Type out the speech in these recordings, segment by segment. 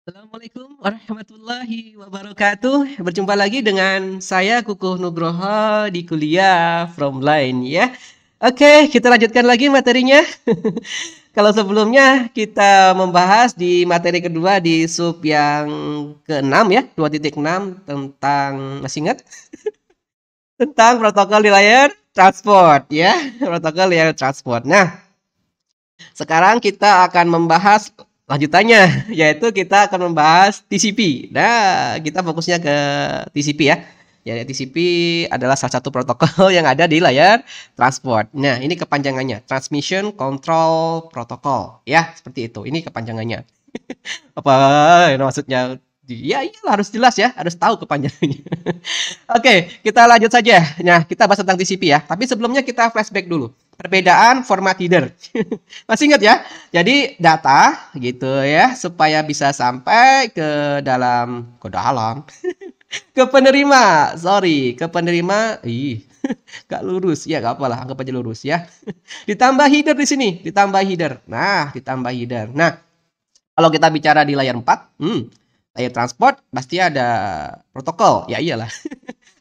Assalamualaikum warahmatullahi wabarakatuh. Berjumpa lagi dengan saya Kukuh Nugroho di kuliah from line ya. Oke, kita lanjutkan lagi materinya. Kalau sebelumnya kita membahas di materi kedua di sub yang ke-6 ya, 2.6 tentang masih ingat? Tentang protokol di layar transport ya, protokol di layar transport. Nah, sekarang kita akan membahas lanjutannya, yaitu kita akan membahas TCP. Nah, kita fokusnya ke TCP ya. Ya, TCP adalah salah satu protokol yang ada di layar transport. Nah, ini kepanjangannya, Transmission Control Protocol. Ya, seperti itu. Ini kepanjangannya. Apa maksudnya? Ya, iya harus jelas ya, harus tahu kepanjangannya. Oke, kita lanjut saja. Nah, kita bahas tentang TCP ya. Tapi sebelumnya kita flashback dulu. Perbedaan format header. Masih ingat ya? Jadi data gitu ya supaya bisa sampai ke dalam ke penerima. Sorry, ke penerima. Gak lurus. Ya, gak apalah, anggap aja lurus ya. Ditambah header di sini, ditambah header. Nah, ditambah header. Nah, kalau kita bicara di layar 4, layar transport pasti ada protokol. Ya iyalah.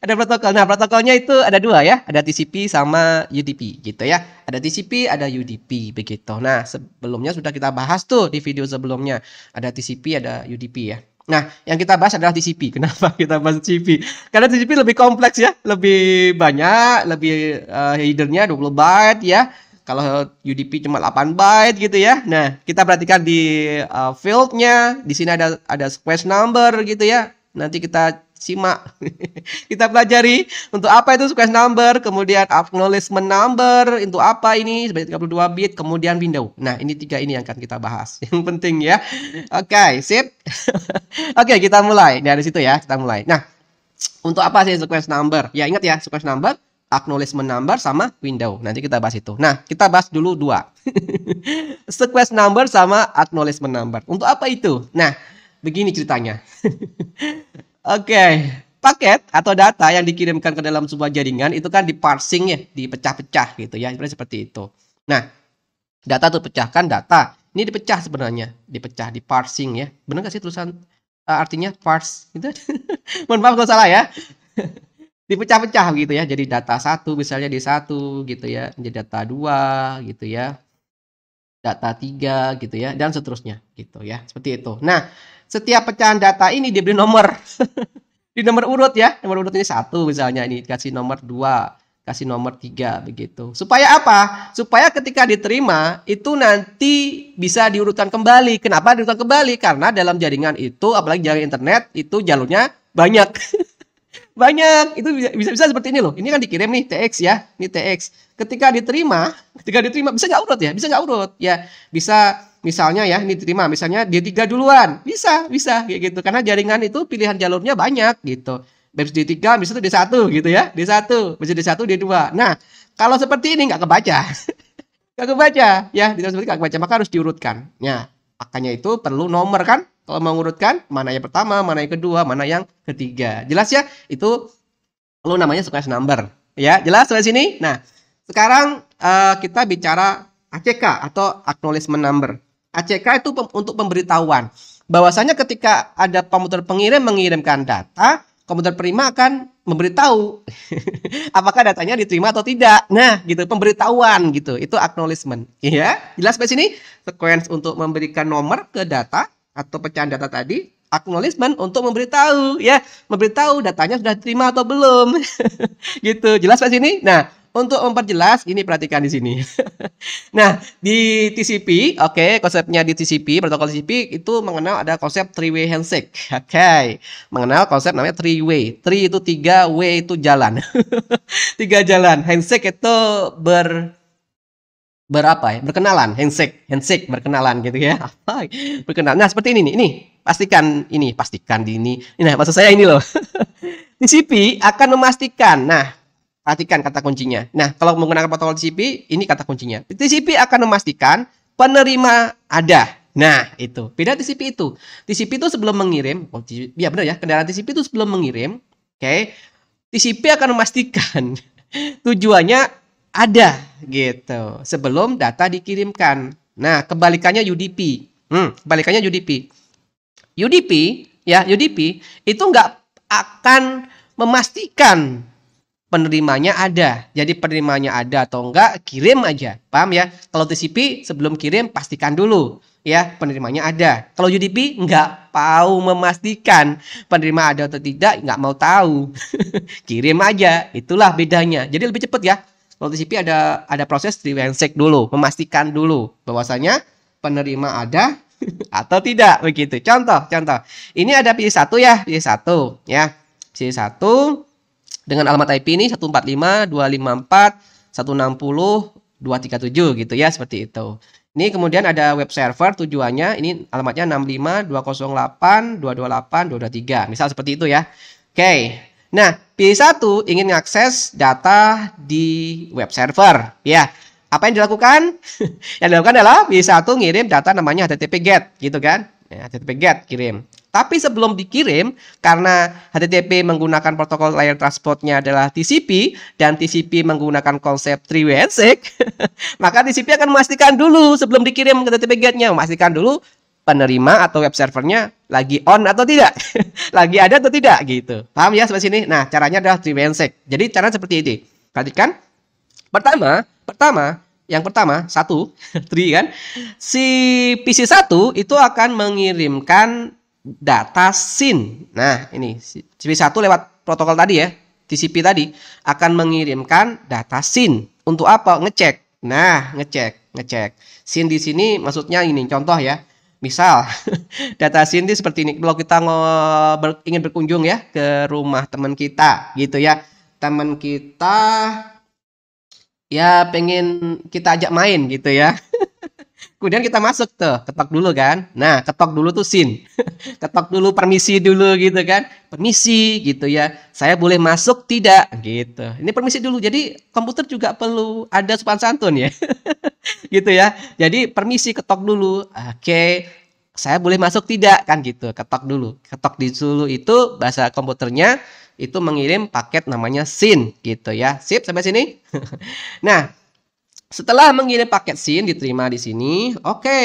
Ada protokol. Nah, protokolnya itu ada dua ya. Ada TCP sama UDP gitu ya. Ada TCP, ada UDP begitu. Nah, sebelumnya sudah kita bahas tuh di video sebelumnya. Ada TCP, ada UDP ya. Nah, yang kita bahas adalah TCP. Kenapa kita bahas TCP? Karena TCP lebih kompleks ya, lebih banyak, lebih headernya 20 byte ya. Kalau UDP cuma 8 byte gitu ya. Nah, kita perhatikan di fieldnya. Di sini ada square number gitu ya. Nanti kita simak. Kita pelajari untuk apa itu square number, kemudian acknowledgement number, untuk apa ini sebanyak 32 bit, kemudian window. Nah, ini tiga ini yang akan kita bahas. Yang penting ya. Oke, sip. Oke, kita mulai. Dari situ ya, kita mulai. Nah, untuk apa sih sequence number? Ya, ingat ya, sequence number, acknowledgement number sama window. Nanti kita bahas itu. Nah, kita bahas dulu dua. Sequence number sama acknowledgement number. Untuk apa itu? Nah, begini ceritanya. Oke, paket atau data yang dikirimkan ke dalam sebuah jaringan itu kan diparsing ya, dipecah-pecah gitu ya, seperti itu. Nah, data itu pecahkan data. Ini dipecah sebenarnya, dipecah, diparsing ya. Benar nggak sih tulisan artinya parse gitu? Mohon maaf kalau salah ya. Dipecah-pecah gitu ya. Jadi data satu misalnya di satu gitu ya, jadi data dua gitu ya, data tiga gitu ya, dan seterusnya gitu ya. Seperti itu. Nah, setiap pecahan data ini diberi nomor. Di nomor urut ya, nomor urut ini satu misalnya, ini kasih nomor 2, kasih nomor 3 begitu. Supaya apa? Supaya ketika diterima itu nanti bisa diurutkan kembali. Kenapa diurutkan kembali? Karena dalam jaringan itu, apalagi jaringan internet, itu jalurnya banyak. Banyak. Itu bisa seperti ini loh. Ini kan dikirim nih TX ya. Ini TX. Ketika diterima bisa nggak urut ya? Bisa nggak urut? Ya, bisa misalnya ya, ini diterima misalnya D3 duluan. Bisa kayak gitu. Karena jaringan itu pilihan jalurnya banyak gitu. Habis D3 bisa itu D1 gitu ya. D1, bisa D1, D2. Nah, kalau seperti ini nggak kebaca. Nggak kebaca ya, tidak seperti nggak kebaca, maka harus diurutkan. Ya, makanya itu perlu nomor kan? Kalau mau mengurutkan, mana yang pertama, mana yang kedua, mana yang ketiga. Jelas ya? Itu perlu namanya sequence number. Ya, jelas sampai sini? Nah, sekarang kita bicara ACK atau acknowledgement number. ACK itu untuk pemberitahuan. Bahwasanya ketika ada komputer pengirim mengirimkan data, komputer penerima akan memberitahu apakah datanya diterima atau tidak. Nah, gitu, pemberitahuan gitu. Itu acknowledgement. Ya, jelas sampai sini? Sequence untuk memberikan nomor ke data atau pecahan data tadi, acknowledgement untuk memberitahu ya, memberitahu datanya sudah diterima atau belum. Gitu. Jelas sampai sini? Nah, untuk memperjelas ini perhatikan di sini. Nah, di TCP, oke, konsepnya di TCP, protokol TCP itu mengenal ada konsep three-way handshake. Oke, mengenal konsep namanya three-way. Three itu tiga, way itu jalan. Tiga jalan. Handshake itu berapa ya? Berkenalan, handshake berkenalan gitu ya. Apa? Berkenalan. Nah, seperti ini nih. Pastikan di ini. Nah, maksud saya ini loh. TCP akan memastikan. Nah, perhatikan kata kuncinya. Nah, kalau menggunakan protokol TCP, ini kata kuncinya. TCP akan memastikan penerima ada. Nah, itu. Beda TCP itu. TCP itu sebelum mengirim, ya benar ya, kendaraan TCP itu sebelum mengirim, oke. TCP akan memastikan tujuannya ada gitu sebelum data dikirimkan. Nah, kebalikannya UDP. Kebalikannya UDP. UDP, ya UDP itu nggak akan memastikan penerimanya ada. Jadi penerimanya ada atau enggak, kirim aja. Paham ya? Kalau TCP sebelum kirim pastikan dulu ya penerimanya ada. Kalau UDP nggak mau memastikan penerima ada atau tidak, nggak mau tahu. Kirim aja. Itulah bedanya. Jadi lebih cepat ya. Kalau TCP ada proses three-way handshake dulu, memastikan dulu bahwasanya penerima ada atau tidak begitu. Contoh. Ini ada pilih 1 ya, pilih 1 ya. Pilih 1 dengan alamat IP ini 145.254.160.237 gitu ya, seperti itu. Ini kemudian ada web server tujuannya, ini alamatnya 65.208.228.223. Misal seperti itu ya. Oke. Nah, pilih 1 ingin mengakses data di web server ya. Apa yang dilakukan? Yang dilakukan adalah pilih 1 ngirim data namanya HTTP GET gitu kan. Ya, HTTP GET kirim. Tapi sebelum dikirim, karena HTTP menggunakan protokol layer transportnya adalah TCP, dan TCP menggunakan konsep three-way handshake, maka TCP akan memastikan dulu sebelum dikirim ke HTTP GET-nya, memastikan dulu penerima atau web servernya lagi on atau tidak, lagi ada atau tidak gitu. Paham ya sampai sini? Nah, caranya adalah three-way handshake. Jadi caranya seperti ini. Perhatikan. Yang pertama, 1, 3 kan, si PC 1 itu akan mengirimkan data SYN. Nah, ini PC 1 lewat protokol tadi ya, TCP tadi, akan mengirimkan data SYN. Untuk apa? Ngecek. Nah, ngecek. SYN di sini maksudnya ini, contoh ya. Misal, data SYN ini seperti ini. Kalau kita ingin berkunjung ya ke rumah teman kita, gitu ya. Teman kita ya pengen kita ajak main gitu ya. Kemudian kita masuk tuh, ketok dulu kan. Nah, ketok dulu tuh SYN. Ketok dulu, permisi dulu gitu kan. Permisi gitu ya. Saya boleh masuk tidak gitu. Ini permisi dulu. Jadi komputer juga perlu ada sopan santun ya. Gitu ya. Jadi permisi, ketok dulu. Oke. Saya boleh masuk tidak kan gitu. Ketok dulu. Ketok dulu itu bahasa komputernya itu mengirim paket namanya SYN gitu ya. Sip sampai sini? Nah, setelah mengirim paket SYN diterima di sini, oke.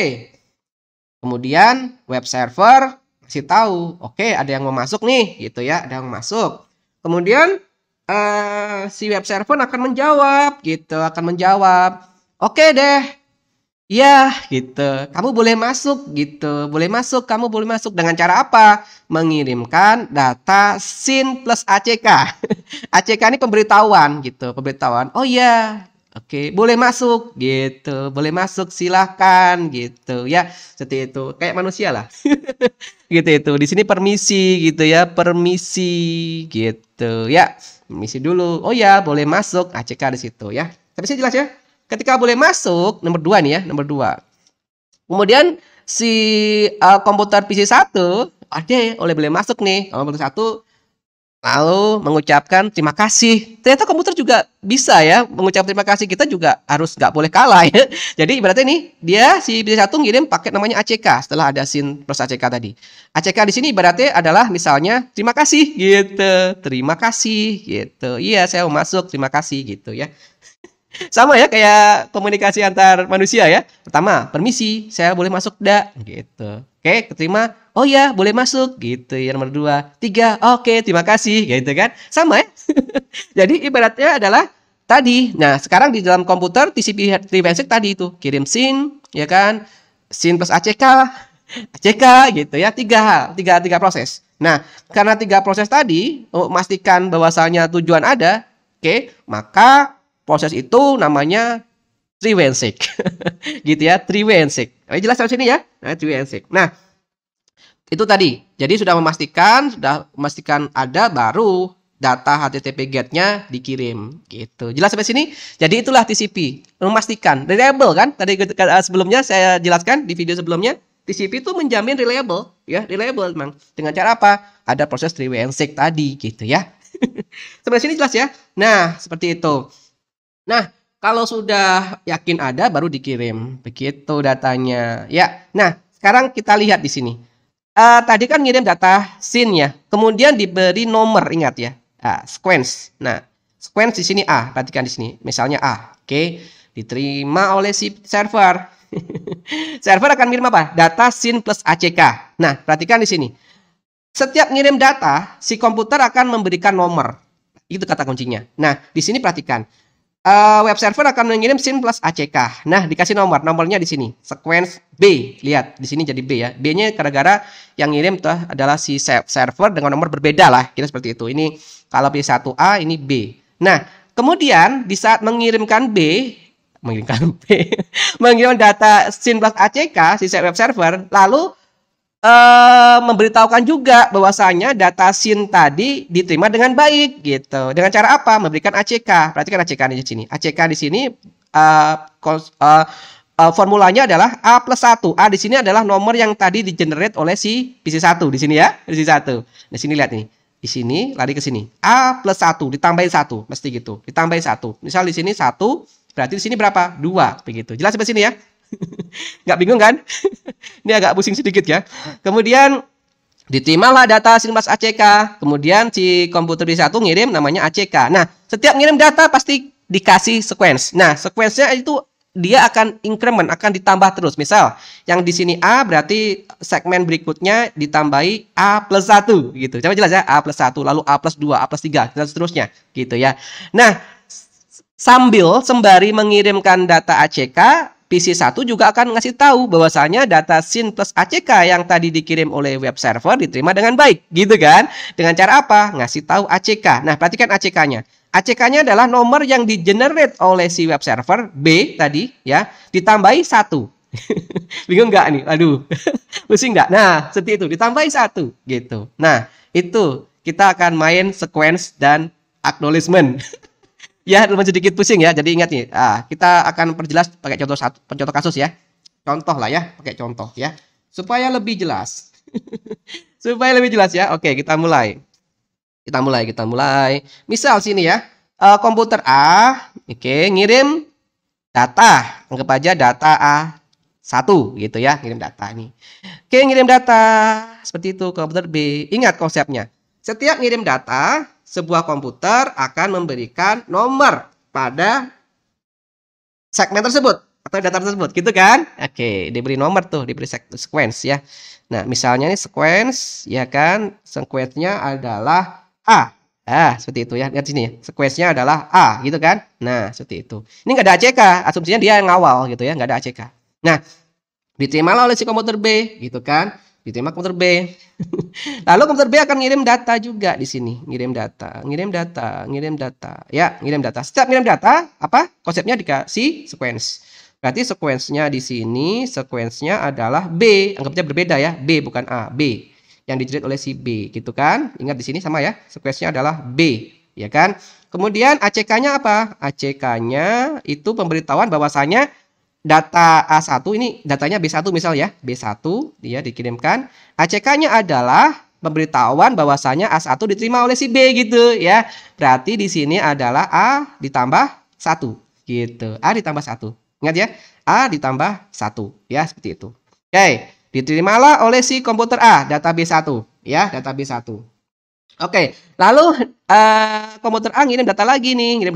Kemudian web server kasih tahu, oke ada yang mau masuk nih, gitu ya, ada yang masuk. Kemudian si web server akan menjawab, gitu, oke deh, ya, gitu. Kamu boleh masuk, gitu. Kamu boleh masuk dengan cara apa? Mengirimkan data SYN plus ACK. ACK ini pemberitahuan, gitu, pemberitahuan. Oh iya. Oke, boleh masuk gitu. Boleh masuk, silahkan gitu ya. Seperti itu. Kayak manusia lah. Gitu itu. Di sini permisi gitu ya, permisi gitu ya. Permisi dulu. Oh ya, boleh masuk ACK di situ ya. Tapi sih jelas ya. Ketika boleh masuk, nomor 2 nih ya, nomor 2. Kemudian si komputer PC 1 boleh masuk nih. Komputer 1 lalu mengucapkan terima kasih. Ternyata komputer juga bisa ya mengucap terima kasih. Kita juga harus nggak boleh kalah ya. Jadi ibaratnya nih, dia si PC1 ngirim paket namanya ACK setelah ada SYN plus ACK tadi. ACK di sini ibaratnya adalah misalnya terima kasih gitu. Terima kasih gitu. Iya, saya mau masuk, terima kasih gitu ya. Sama ya kayak komunikasi antar manusia ya. Pertama, permisi, saya boleh masuk enggak? Gitu. Oke, keterima. Oh ya, boleh masuk gitu. Yang nomor 2. 3, oke, terima kasih gitu kan. Sama ya. Jadi ibaratnya adalah tadi. Nah, sekarang di dalam komputer TCP three-way handshake tadi itu kirim SYN ya kan. SYN plus ACK, ACK gitu ya. Tiga proses. Nah, karena 3 proses tadi memastikan bahwasanya tujuan ada, oke, maka proses itu namanya three-way handshake. Gitu ya, three-way handshake. Jelas sampai sini ya? Nah, three-way handshake. Nah, itu tadi. Jadi sudah memastikan ada, baru data HTTP GET-nya dikirim. Gitu. Jelas sampai sini? Jadi itulah TCP. Memastikan. Reliable kan? Tadi sebelumnya saya jelaskan di video sebelumnya. TCP itu menjamin reliable. Ya, reliable memang. Dengan cara apa? Ada proses three-way handshake tadi. Gitu ya. Sampai sini jelas ya? Nah, seperti itu. Nah, kalau sudah yakin ada baru dikirim. Begitu datanya. Ya. Nah, sekarang kita lihat di sini. Tadi kan ngirim data SYN ya. Kemudian diberi nomor, ingat ya. Sequence. Nah, sequence di sini A. Perhatikan di sini. Misalnya A. Oke. Diterima oleh si server. Server akan ngirim apa? Data SYN plus ACK. Nah, perhatikan di sini. Setiap ngirim data, si komputer akan memberikan nomor. Itu kata kuncinya. Nah, di sini perhatikan. Web server akan mengirim SYN plus ACK. Nah, dikasih nomor. Nomornya di sini. Sequence B. Lihat, di sini jadi B ya. B-nya gara-gara yang ngirim adalah si server dengan nomor berbeda lah. Kira seperti itu. Ini kalau P1A, ini B. Nah, kemudian di saat mengirimkan mengirim data SYN plus ACK, si web server, lalu memberitahukan juga bahwasanya data SYN tadi diterima dengan baik gitu. Dengan cara apa? Memberikan ACK. Perhatikan ACK di sini. ACK di sini formulanya adalah A plus 1. A di sini adalah nomor yang tadi di-generate oleh si PC1 di sini ya. PC1. Di sini lihat nih. Di sini lari ke sini. A plus 1 ditambahin 1, mesti gitu. Ditambahin 1. Misal di sini 1, berarti di sini berapa? 2 begitu. Jelas sampai sini ya? Nggak bingung kan? Ini agak pusing sedikit ya. Kemudian diterimalah data SYN plus ACK. Kemudian si komputer di satu ngirim namanya ACK. Nah, setiap ngirim data pasti dikasih sequence. Nah, sequence-nya itu dia akan increment, akan ditambah terus. Misal, yang di sini A berarti segmen berikutnya ditambahi A plus 1 gitu. Coba jelas ya, A plus 1, lalu A plus 2, A plus 3, dan seterusnya gitu ya. Nah, sembari mengirimkan data ACK, PC1 juga akan ngasih tahu bahwasanya data SYN plus ACK yang tadi dikirim oleh web server diterima dengan baik, gitu kan? Dengan cara apa? Ngasih tahu ACK. Nah, perhatikan ACK-nya. ACK-nya adalah nomor yang di-generate oleh si web server B tadi, ya, ditambahi 1. Bingung nggak nih? Aduh, pusing nggak? Nah, seperti itu, ditambahi 1, gitu. Nah, itu kita akan main sequence dan acknowledgement. Ya, lumayan sedikit pusing ya. Jadi ingat nih, kita akan perjelas pakai contoh kasus ya. Contoh lah ya, pakai contoh ya. Supaya lebih jelas. Supaya lebih jelas ya. Oke, kita mulai. Kita mulai. Misal sini ya, komputer A, oke, ngirim data. Anggap aja data A1 gitu ya, ngirim data nih. Oke, ngirim data seperti itu ke komputer B. Ingat konsepnya. Setiap ngirim data, sebuah komputer akan memberikan nomor pada segmen tersebut atau data tersebut, gitu kan? Oke, diberi nomor tuh, diberi sequence ya. Nah, misalnya nih sequence, ya kan? Sequence-nya adalah A. Seperti itu ya. Lihat sini ya. Sequence-nya adalah A, gitu kan? Nah, seperti itu. Ini nggak ada ACK, asumsinya dia yang ngawal gitu ya, nggak ada ACK. Nah, diterimalah oleh si komputer B, gitu kan? Diterima komputer B. Lalu komputer B akan ngirim data juga di sini, ngirim data. Ya, ngirim data. Setiap ngirim data, apa? Konsepnya dikasih sequence. Berarti sequence-nya di sini, sequence-nya adalah B. Anggapnya berbeda ya, B bukan A, B. Yang di-generate oleh si B, gitu kan? Ingat di sini sama ya, sequence-nya adalah B, ya kan? Kemudian ACK-nya apa? ACK-nya itu pemberitahuan bahwasanya data A1 ini datanya B1 misal ya, B1 dia dikirimkan. ACK-nya adalah pemberitahuan bahwasanya A1 diterima oleh si B gitu ya. Berarti di sini adalah A ditambah 1 gitu. A ditambah 1. Ingat ya, A ditambah 1 ya, seperti itu. Oke, diterimalah oleh si komputer A data B1 ya, data B1. Oke, lalu komputer A ngirim data lagi nih,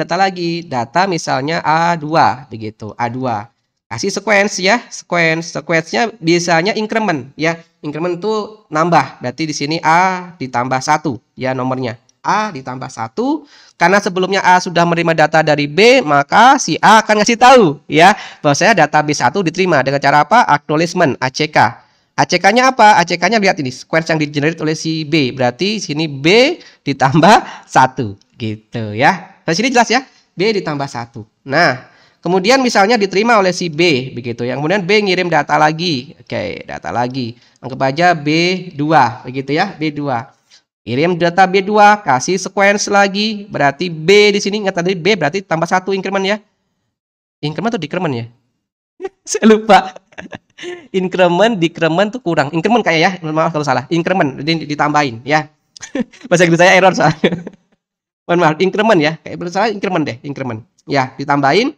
data misalnya A2 begitu, A2. Kasih sequence ya, sequence-nya biasanya increment ya. Increment itu nambah. Berarti di sini A ditambah 1 ya nomornya. A ditambah 1 karena sebelumnya A sudah menerima data dari B, maka si A akan ngasih tahu ya bahwasanya data B1 diterima dengan cara apa? Acknowledgement, ACK. ACK-nya apa? ACK-nya lihat ini, sequence yang di-generate oleh si B. Berarti sini B ditambah 1 gitu ya. Di sini jelas ya, B ditambah 1. Nah, kemudian misalnya diterima oleh si B begitu. Yang kemudian B ngirim data lagi. Oke, data lagi. Anggap aja B2 begitu ya, B2. Kirim data B2, kasih sequence lagi. Berarti B di sini ingat tadi B berarti tambah 1 increment ya. Increment atau decrement ya? Saya lupa. Increment, decrement tuh kurang. Increment kayak ya, maaf kalau salah. Increment ditambahin ya. Bahasa Inggris saya error soalnya. Mohon maaf, increment ya. Kayak salah increment deh, increment. Ya, ditambahin.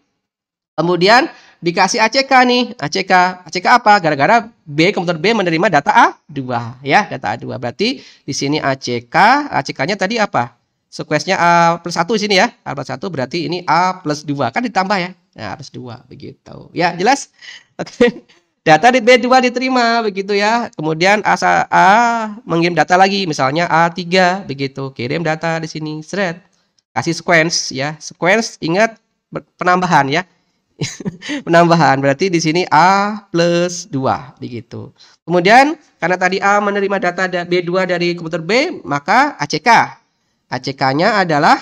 Kemudian dikasih ACK nih, ACK apa? Gara-gara komputer B menerima data A2 ya, data A2. Berarti di sini ACK-nya tadi apa? Sequence-nya A plus 1 di sini ya. A plus 1 berarti ini A plus 2. Kan ditambah ya. Nah, A plus 2 begitu. Ya, jelas? Oke. Data di B2 diterima begitu ya. Kemudian A mengirim data lagi, misalnya A3 begitu. Kirim data di sini. Seret. Kasih sequence ya. Sequence ingat penambahan ya. Penambahan berarti di sini A plus 2 begitu. Kemudian karena tadi A menerima data B2 dari komputer B, maka ACK. ACK-nya adalah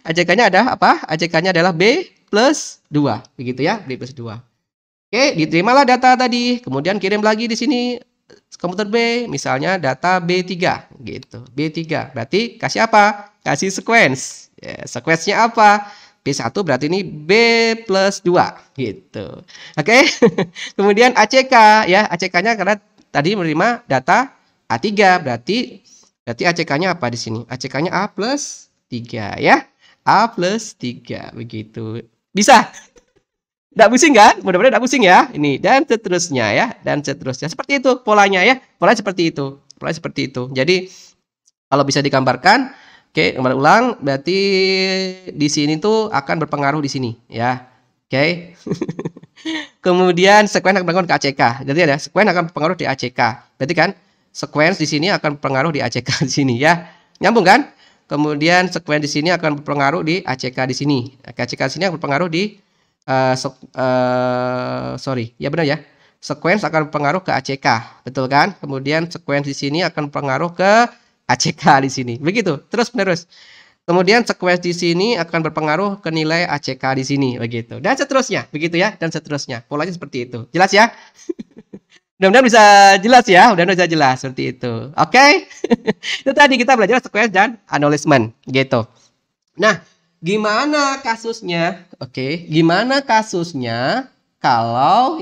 ACK-nya ada apa? ACK-nya adalah B plus 2 begitu ya, B plus 2. Oke, diterimalah data tadi, kemudian kirim lagi di sini komputer B, misalnya data B3 gitu. B3 berarti kasih apa? Kasih sequence. Ya, sequence-nya apa? B1 berarti ini B plus 2 gitu. Oke. Kemudian ACK ya, ACK-nya karena tadi menerima data A3 berarti ACK-nya apa di sini? ACK-nya A plus 3 ya. A plus 3 begitu. Bisa? Tidak pusing kan? Mudah-mudahan tidak pusing ya. Ini dan seterusnya ya, dan seterusnya. Seperti itu polanya ya. Polanya seperti itu. Polanya seperti itu. Jadi kalau bisa digambarkan, oke, gambar ulang berarti di sini tuh akan berpengaruh di sini ya. Oke. Kemudian sequence akan berpengaruh ke ACK. Jadi ada sequence akan berpengaruh di ACK. Berarti kan sequence di sini akan berpengaruh di ACK di sini ya. Nyambung kan? Kemudian sequence di sini akan berpengaruh di ACK di sini. ACK di sini akan berpengaruh di sorry, ya benar ya. Sequence akan berpengaruh ke ACK, betul kan? Kemudian sequence di sini akan berpengaruh ke ACK di sini. Begitu, terus menerus. Kemudian sequence di sini akan berpengaruh ke nilai ACK di sini, begitu. Dan seterusnya, begitu ya, dan seterusnya. Polanya seperti itu. Jelas ya? Mudah-mudahan bisa jelas ya, mudah-mudahan bisa jelas seperti itu. Oke? Itu tadi kita belajar sequence dan acknowledgement, gitu. Nah, gimana kasusnya? Oke, gimana kasusnya kalau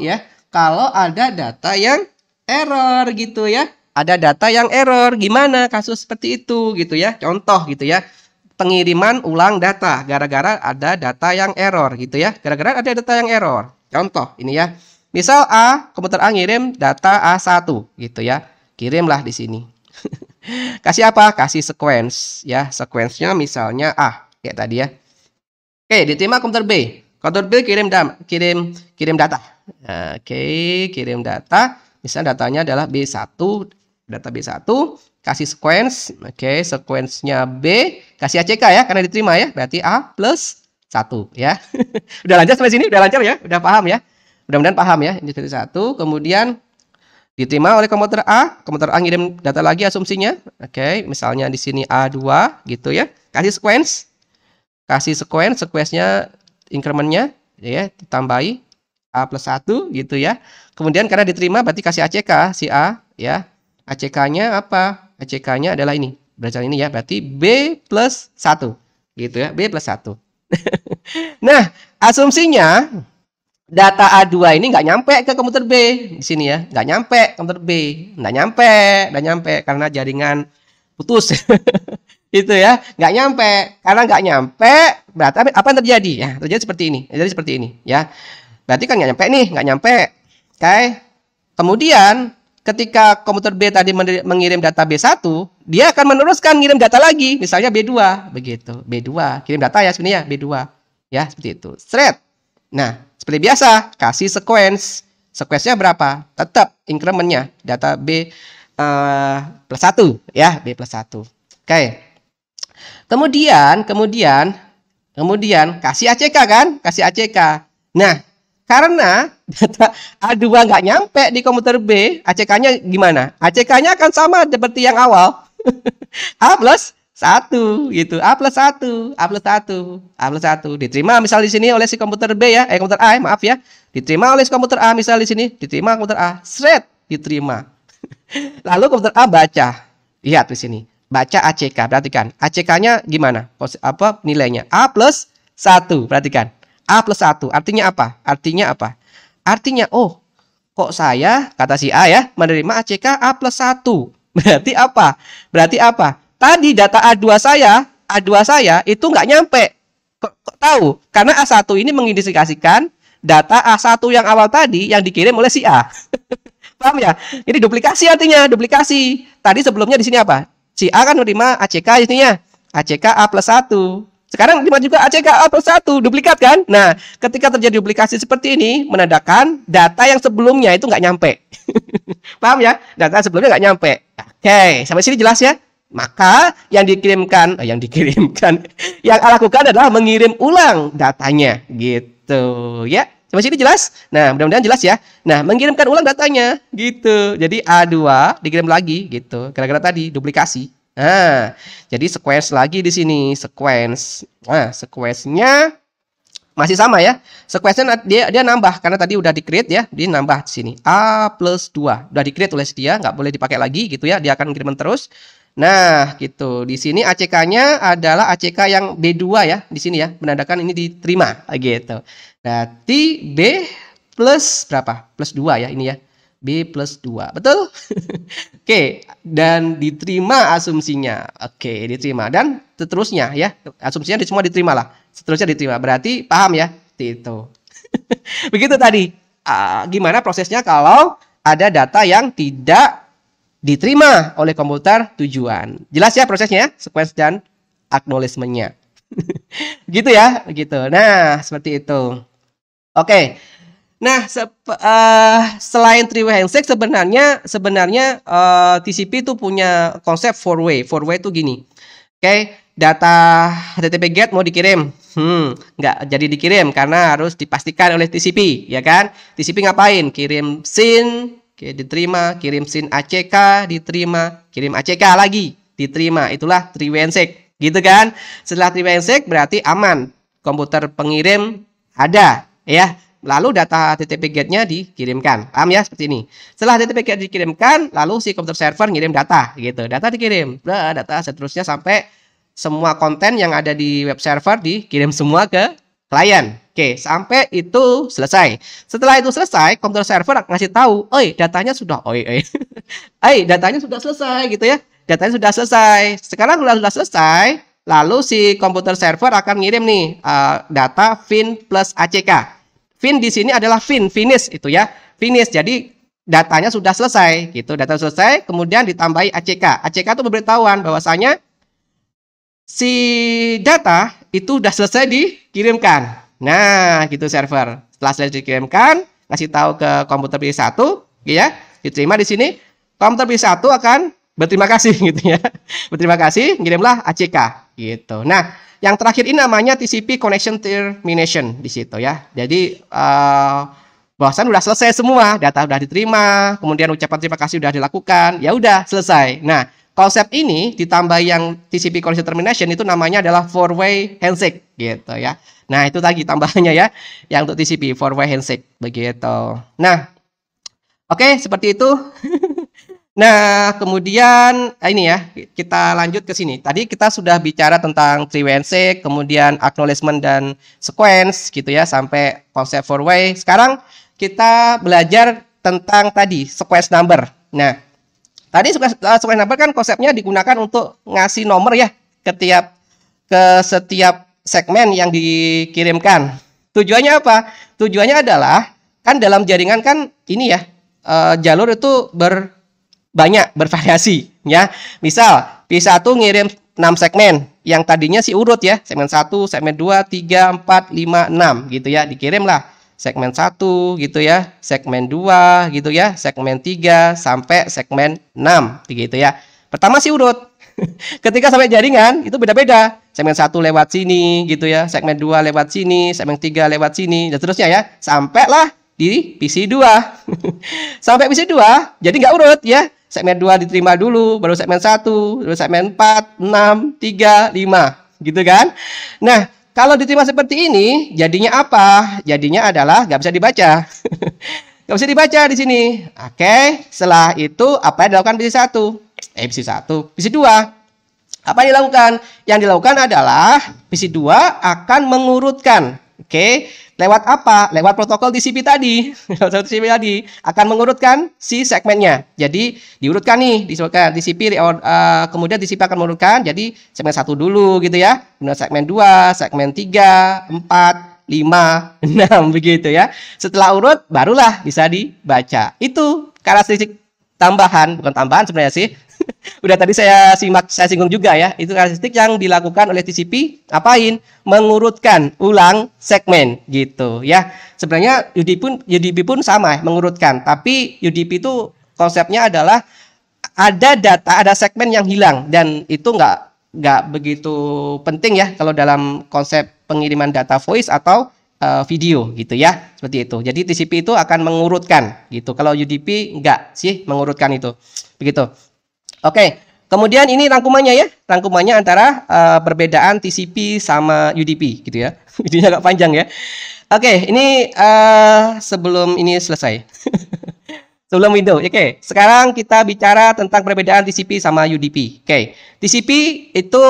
ada data yang error gitu ya? Ada data yang error, gimana kasus seperti itu gitu ya? Contoh gitu ya. Pengiriman ulang data gara-gara ada data yang error gitu ya. Gara-gara ada data yang error. Contoh ini ya. Misal komputer A ngirim data A1 gitu ya. Kirimlah di sini. Kasih apa? Kasih sequence ya. Sequence-nya misalnya A kayak tadi ya. Oke, diterima komputer B. Komputer B kirim data. Oke, kirim data. Misalnya datanya adalah B1, data B1, kasih sequence. Oke, sequence-nya B, kasih ACK ya karena diterima ya. Berarti A plus 1 ya. Udah lancar sampai sini? Udah lancar ya? Udah paham ya? Mudah-mudahan paham ya. Ini seperti 1. Kemudian diterima oleh komputer A. Komputer A ngirim data lagi asumsinya. Oke, misalnya di sini A2 gitu ya. Kasih sequence. Sequence-nya increment-nya ya, ditambahi A plus 1 gitu ya. Kemudian karena diterima berarti kasih ACK si A ya. ACK-nya apa? ACK-nya adalah ini. Berdasarkan ini ya, berarti B plus 1 gitu ya. B plus 1. Nah, asumsinya data A2 ini nggak nyampe ke komputer B di sini ya, nggak nyampe komputer B, nggak nyampe karena jaringan putus. Itu ya, nggak nyampe. Karena nggak nyampe, berarti apa yang terjadi? Ya, terjadi seperti ini. Jadi seperti ini ya. Berarti kan nggak nyampe nih, nggak nyampe. Oke. Kemudian ketika komputer B tadi mengirim data B1, dia akan meneruskan ngirim data lagi, misalnya B2 begitu. B2 kirim data ya sebenarnya B2. Ya, seperti itu. Thread. Nah, seperti biasa, kasih sequence. Sequence-nya berapa? Tetap increment-nya data B plus 1 ya, B plus 1. Oke. Kemudian kasih ACK kan? Kasih ACK. Nah, karena data A2 nggak nyampe di komputer B, ACK-nya gimana? ACK-nya akan sama seperti yang awal. A plus 1 gitu. A plus 1 diterima misal di sini oleh si komputer B ya, komputer A maaf ya. Diterima oleh si komputer A misal di sini, diterima komputer A. Shred diterima. Lalu komputer A baca. Lihat di sini. Baca ACK, perhatikan. ACK-nya gimana? Apa nilainya? A plus 1, perhatikan. A plus 1, artinya apa? Artinya, oh, kok saya, kata si A ya, menerima ACK A plus 1. Berarti apa? Tadi data A2 saya itu nggak nyampe. Kok tahu? Karena A1 ini mengindikasikan data A1 yang awal tadi yang dikirim oleh si A. Paham ya? Ini duplikasi artinya, duplikasi. Tadi sebelumnya di sini apa? Si A kan menerima ACK isinya. ACK A plus 1. Sekarang terima juga ACK A plus 1, duplikat kan? Nah, ketika terjadi duplikasi seperti ini, menandakan data yang sebelumnya itu nggak nyampe. Paham ya? Data sebelumnya nggak nyampe. Oke, sampai sini jelas ya? Maka yang dikirimkan, yang lakukan adalah mengirim ulang datanya, gitu ya. Sampai sini jelas? Nah, mudah-mudahan jelas ya. Nah, mengirimkan ulang datanya, gitu. Jadi A2 dikirim lagi, gitu. Gara-gara tadi duplikasi. Nah, jadi sequence lagi di sini, sequence. Nah, sequence-nya masih sama ya. Sequence-nya dia nambah karena tadi udah di-create ya, dia nambah di sini A plus 2. Udah di-create oleh dia, nggak boleh dipakai lagi gitu ya. Dia akan kirim terus. Nah, gitu. Di sini ACK-nya adalah ACK yang B2 ya, di sini ya, menandakan ini diterima gitu. Berarti B plus berapa? Plus 2 ya ini ya. B plus 2. Betul? Oke, dan diterima asumsinya. Oke, diterima. Dan seterusnya ya. Asumsinya semua diterima lah. Seterusnya diterima. Berarti paham ya? Itu. Begitu tadi. Gimana prosesnya kalau ada data yang tidak diterima oleh komputer tujuan. Jelas ya prosesnya? Sequence dan acknowledgement-nya. Gitu ya? Begitu. Nah, seperti itu. Oke. Nah, selain three-way handshake sebenarnya TCP itu punya konsep four-way. Four-way itu gini. Oke, data HTTP GET mau dikirim. Nggak jadi dikirim karena harus dipastikan oleh TCP, ya kan? TCP ngapain? Kirim SYN, diterima, kirim SYN ACK, diterima, kirim ACK lagi, diterima. Itulah three-way handshake, gitu kan? Setelah three-way handshake berarti aman. Komputer pengirim ada, ya. Lalu data HTTP GET-nya dikirimkan. Paham ya? Seperti ini. Setelah HTTP GET dikirimkan, lalu si komputer server ngirim data, gitu. Data dikirim, data seterusnya sampai semua konten yang ada di web server dikirim semua ke klien. Oke, sampai itu selesai. Setelah itu selesai, komputer server ngasih tahu, datanya sudah datanya sudah selesai gitu ya. Datanya sudah selesai. Sekarang sudah selesai, lalu si komputer server akan ngirim nih data FIN plus ACK. FIN di sini adalah finish itu ya. Finish. Jadi datanya sudah selesai gitu. Data selesai, kemudian ditambahi ACK. ACK itu pemberitahuan bahwasanya si data itu sudah selesai dikirimkan. Nah, gitu server. Setelah selesai dikirimkan, kasih tahu ke komputer P1 ya, diterima di sini. Komputer P1 akan berterima kasih gitu ya. Berterima kasih, ngirimlah ACK gitu. Nah, yang terakhir ini namanya TCP connection termination di situ ya. Jadi bahwasan udah selesai semua, data udah diterima, kemudian ucapan terima kasih udah dilakukan, ya udah selesai. Nah, konsep ini ditambah yang TCP connection termination itu namanya adalah four-way handshake gitu ya. Nah, itu tadi tambahannya ya, yang untuk TCP four-way handshake begitu. Nah, oke, seperti itu. Nah, kemudian ini ya, kita lanjut ke sini. Tadi kita sudah bicara tentang three-way handshake, kemudian acknowledgement dan sequence gitu ya, sampai konsep four-way. Sekarang kita belajar tentang tadi sequence number. Nah, tadi sequence number kan konsepnya digunakan untuk ngasih nomor ya ke setiap segmen yang dikirimkan. Tujuannya apa? Tujuannya adalah kan dalam jaringan kan ini ya, jalur itu banyak bervariasi ya. Misal P1 ngirim 6 segmen yang tadinya si urut ya, segmen 1, segmen 2, 3, 4, 5, 6 gitu ya, dikirimlah segmen 1 gitu ya, segmen 2 gitu ya, segmen 3 sampai segmen 6 gitu ya. Pertama si urut. Ketika sampai jaringan itu beda-beda. Segmen 1 lewat sini gitu ya, segmen 2 lewat sini, segmen 3 lewat sini dan seterusnya ya, sampailah di PC2. Sampai PC2 jadi nggak urut ya. Segmen 2 diterima dulu, baru segmen 1, baru segmen 4, 6, 3, 5 gitu kan. Nah, kalau diterima seperti ini, jadinya apa? Jadinya adalah nggak bisa dibaca. Nggak bisa dibaca di sini. Oke, setelah itu apa yang dilakukan PC1? PC2. Apa yang dilakukan? Yang dilakukan adalah PC2 akan mengurutkan. Oke, lewat apa? Lewat protokol TCP tadi. TCP tadi akan mengurutkan si segmennya. Jadi diurutkan nih, disebutkan TCP, kemudian TCP akan mengurutkan. Jadi segmen 1 dulu gitu ya. Kemudian segmen 2, segmen 3, 4, 5, 6 begitu ya. Setelah urut barulah bisa dibaca. Itu karakteristik tambahan, bukan tambahan sebenarnya sih. Udah tadi saya singgung juga ya. Itu karakteristik yang dilakukan oleh TCP apain? Mengurutkan ulang segmen gitu ya. Sebenarnya UDP pun sama mengurutkan, tapi UDP itu konsepnya adalah ada data, ada segmen yang hilang dan itu nggak begitu penting ya kalau dalam konsep pengiriman data voice atau video gitu ya, seperti itu. Jadi TCP itu akan mengurutkan gitu. Kalau UDP enggak sih mengurutkan itu. Begitu. Oke. Kemudian ini rangkumannya ya. Rangkumannya antara perbedaan TCP sama UDP gitu ya. Videonya agak panjang ya. Oke, ini sebelum ini selesai. Sebelum window. Oke. Sekarang kita bicara tentang perbedaan TCP sama UDP. Oke. TCP itu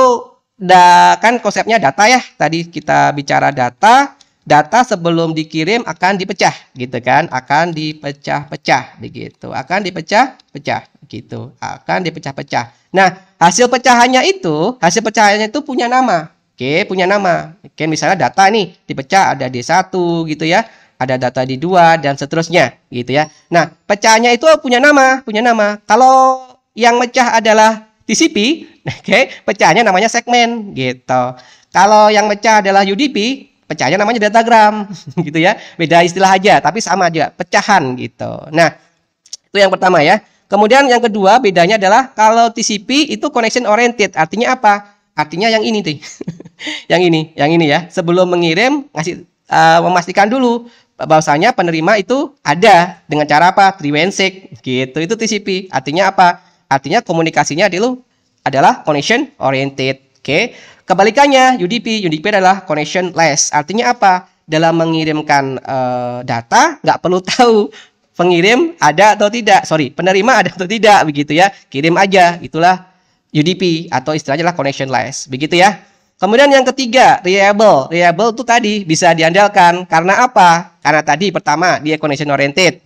kan konsepnya data ya. Tadi kita bicara data. Data sebelum dikirim akan dipecah gitu kan, akan dipecah-pecah begitu, akan dipecah-pecah gitu, akan dipecah-pecah. Nah, hasil pecahannya itu punya nama. Oke, punya nama. Oke, misalnya data nih dipecah ada D1 gitu ya, ada data D2 dan seterusnya gitu ya. Nah, pecahannya itu punya nama. Kalau yang mecah adalah TCP, oke, pecahannya namanya segmen gitu. Kalau yang mecah adalah UDP, pecahnya namanya datagram gitu ya. Beda istilah aja tapi sama aja, pecahan gitu. Nah, itu yang pertama ya. Kemudian yang kedua bedanya adalah kalau TCP itu connection oriented. Artinya apa? Artinya yang ini nih. yang ini ya. Sebelum mengirim memastikan dulu bahwasanya penerima itu ada dengan cara apa? Three-way handshake gitu. Itu TCP. Artinya apa? Artinya komunikasinya dulu adalah connection oriented. Oke. Kebalikannya UDP adalah connectionless. Artinya apa? Dalam mengirimkan data nggak perlu tahu pengirim ada atau tidak. Penerima ada atau tidak begitu ya. Kirim aja. Itulah UDP atau istilahnya lah connectionless. Begitu ya. Kemudian yang ketiga, reliable. Reliable itu tadi bisa diandalkan. Karena apa? Karena tadi pertama dia connection oriented.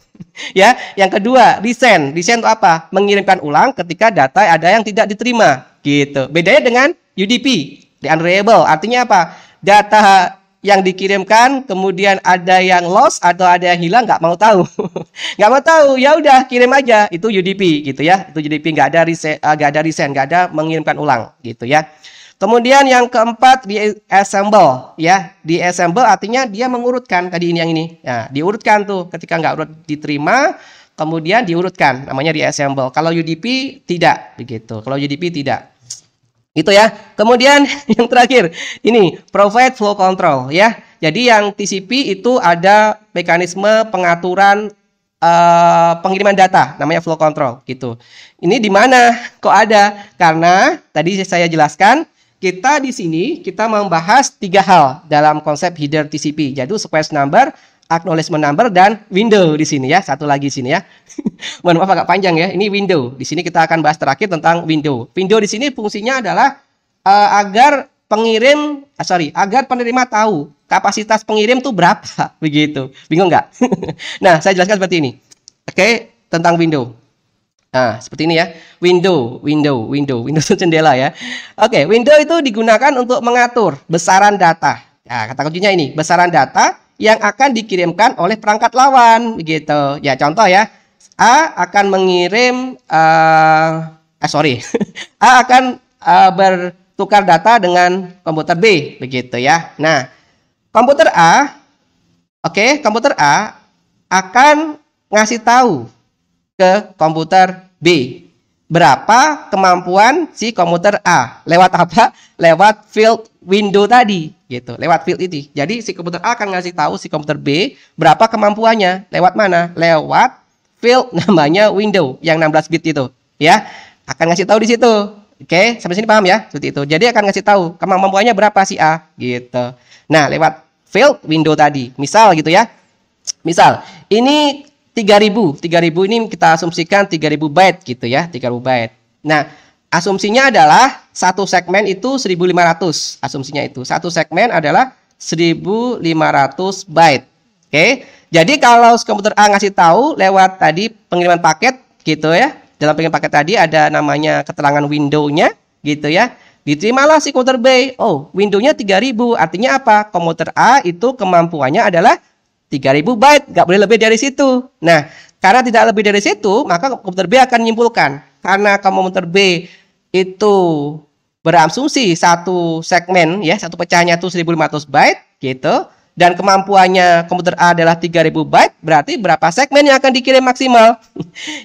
Ya, yang kedua resend. Resend itu apa? Mengirimkan ulang ketika data ada yang tidak diterima. Gitu. Bedanya dengan UDP. The unreliable artinya apa? Data yang dikirimkan kemudian ada yang lost atau ada yang hilang nggak mau tahu. Nggak mau tahu, ya udah kirim aja. Itu UDP gitu ya. Itu UDP nggak ada resend, nggak ada mengirimkan ulang gitu ya. Kemudian yang keempat di-assemble ya. Di-assemble artinya dia mengurutkan tadi ini yang ini. Ya, diurutkan tuh ketika nggak urut diterima kemudian diurutkan namanya di-assemble. Kalau UDP tidak begitu. Kalau UDP tidak. Gitu ya. Kemudian yang terakhir ini provide flow control ya. Jadi yang TCP itu ada mekanisme pengaturan pengiriman data namanya flow control gitu. Ini di mana kok ada? Karena tadi saya jelaskan kita di sini kita membahas 3 hal dalam konsep header TCP. Jadi request number, acknowledgement number dan window di sini ya. Satu lagi sini ya. Mohon maaf agak panjang ya. Ini window. Di sini kita akan bahas terakhir tentang window. Window di sini fungsinya adalah agar agar penerima tahu kapasitas pengirim tuh berapa begitu. Bingung nggak? Nah, saya jelaskan seperti ini. Oke, tentang window. Nah, seperti ini ya. Window itu jendela ya. Oke, window itu digunakan untuk mengatur besaran data. Nah, kata kuncinya ini, besaran data yang akan dikirimkan oleh perangkat lawan begitu. Ya, contoh ya. A akan mengirim A akan bertukar data dengan komputer B begitu ya. Nah, komputer A akan ngasih tahu ke komputer B berapa kemampuan si komputer A. Lewat apa? Lewat field window tadi gitu. Lewat field ini. Jadi si komputer A akan ngasih tahu si komputer B berapa kemampuannya. Lewat mana? Lewat field namanya window yang 16 bit itu ya. Akan ngasih tahu di situ. Oke, sampai sini paham ya? Seperti itu. Jadi akan ngasih tahu kemampuannya berapa si A gitu. Nah, lewat field window tadi. Misal gitu ya. Misal ini 3000 ini kita asumsikan 3000 byte gitu ya, 3000 byte. Nah, asumsinya adalah satu segmen itu 1500. Asumsinya itu satu segmen adalah 1500 byte. Oke. Jadi kalau komputer A ngasih tahu lewat tadi pengiriman paket gitu ya. Dalam pengiriman paket tadi ada namanya keterangan window-nya gitu ya. Diterimalah si komputer B. Oh, window-nya 3000. Artinya apa? Komputer A itu kemampuannya adalah 3000 byte, nggak boleh lebih dari situ. Nah, Karena tidak lebih dari situ, maka komputer B akan menyimpulkan. Karena komputer B itu berasumsi satu segmen, ya, satu pecahnya itu 1500 byte, gitu. Dan kemampuannya komputer A adalah 3000 byte, berarti berapa segmen yang akan dikirim maksimal?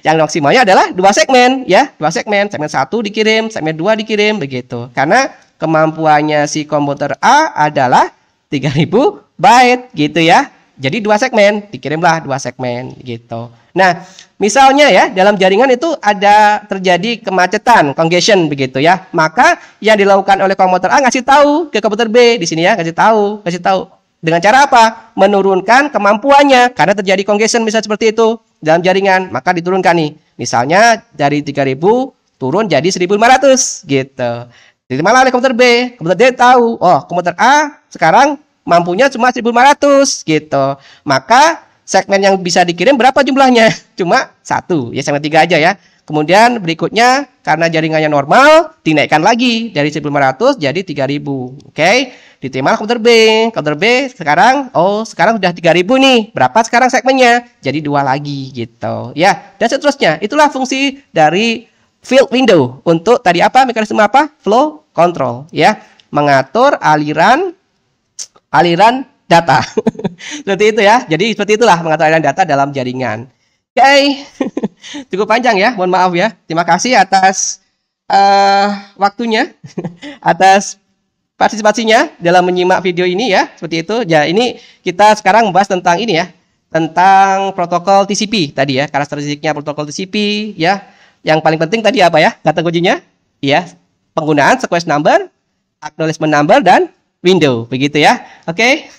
Yang maksimalnya adalah 2 segmen, ya, 2 segmen. Segmen 1 dikirim, segmen 2 dikirim, begitu. Karena kemampuannya si komputer A adalah 3000 byte, gitu ya. Jadi 2 segmen, dikirimlah 2 segmen, gitu. Nah, misalnya ya, dalam jaringan itu ada terjadi kemacetan, congestion, begitu ya. Maka yang dilakukan oleh komputer A ngasih tahu ke komputer B di sini ya, kasih tahu. Dengan cara apa? Menurunkan kemampuannya karena terjadi congestion misalnya seperti itu dalam jaringan, maka diturunkan nih. Misalnya dari 3000 turun jadi 1500, gitu. Diterima oleh komputer B. Komputer D tahu, oh, komputer A sekarang mampunya cuma 1500, gitu. Maka segmen yang bisa dikirim berapa jumlahnya? Cuma 1, ya, segmen 3 aja ya. Kemudian berikutnya karena jaringannya normal dinaikkan lagi dari 1500 jadi 3000. Oke, diterima komputer B. Komputer B sekarang, oh, sekarang sudah 3000 nih. Berapa sekarang segmennya? Jadi 2 lagi, gitu. Ya, dan seterusnya. Itulah fungsi dari field window untuk tadi apa? Mekanisme apa? Flow control, ya. Mengatur aliran data. Seperti itu ya. Jadi seperti itulah mengatur aliran data dalam jaringan. Oke. Cukup panjang ya. Mohon maaf ya. Terima kasih atas waktunya, atas partisipasinya dalam menyimak video ini ya. Seperti itu. Ya, ini kita sekarang membahas tentang ini ya. Tentang protokol TCP tadi ya. Karakteristiknya protokol TCP ya. Yang paling penting tadi apa ya? Kata kuncinya? Ya. Penggunaan sequence number, acknowledgement number, dan window, begitu ya. Oke.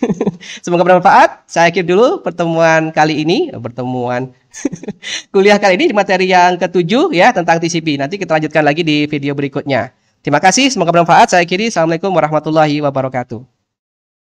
Semoga bermanfaat. Saya akhir dulu pertemuan kali ini, kuliah kali ini di materi yang ke-7 ya tentang TCP. Nanti kita lanjutkan lagi di video berikutnya. Terima kasih, semoga bermanfaat. Saya akhiri. Assalamualaikum warahmatullahi wabarakatuh.